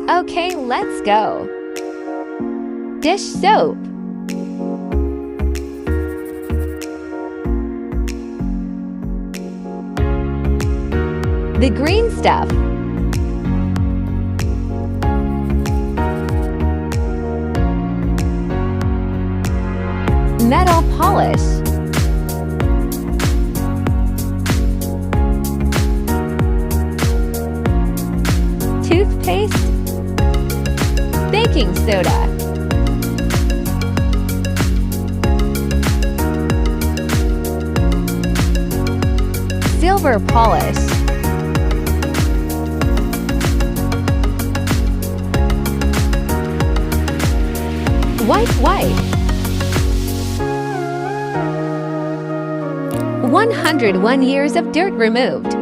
Okay, let's go. Dish soap. The green stuff. Metal polish. Toothpaste. Baking soda. Silver polish. White. 101 years of dirt removed.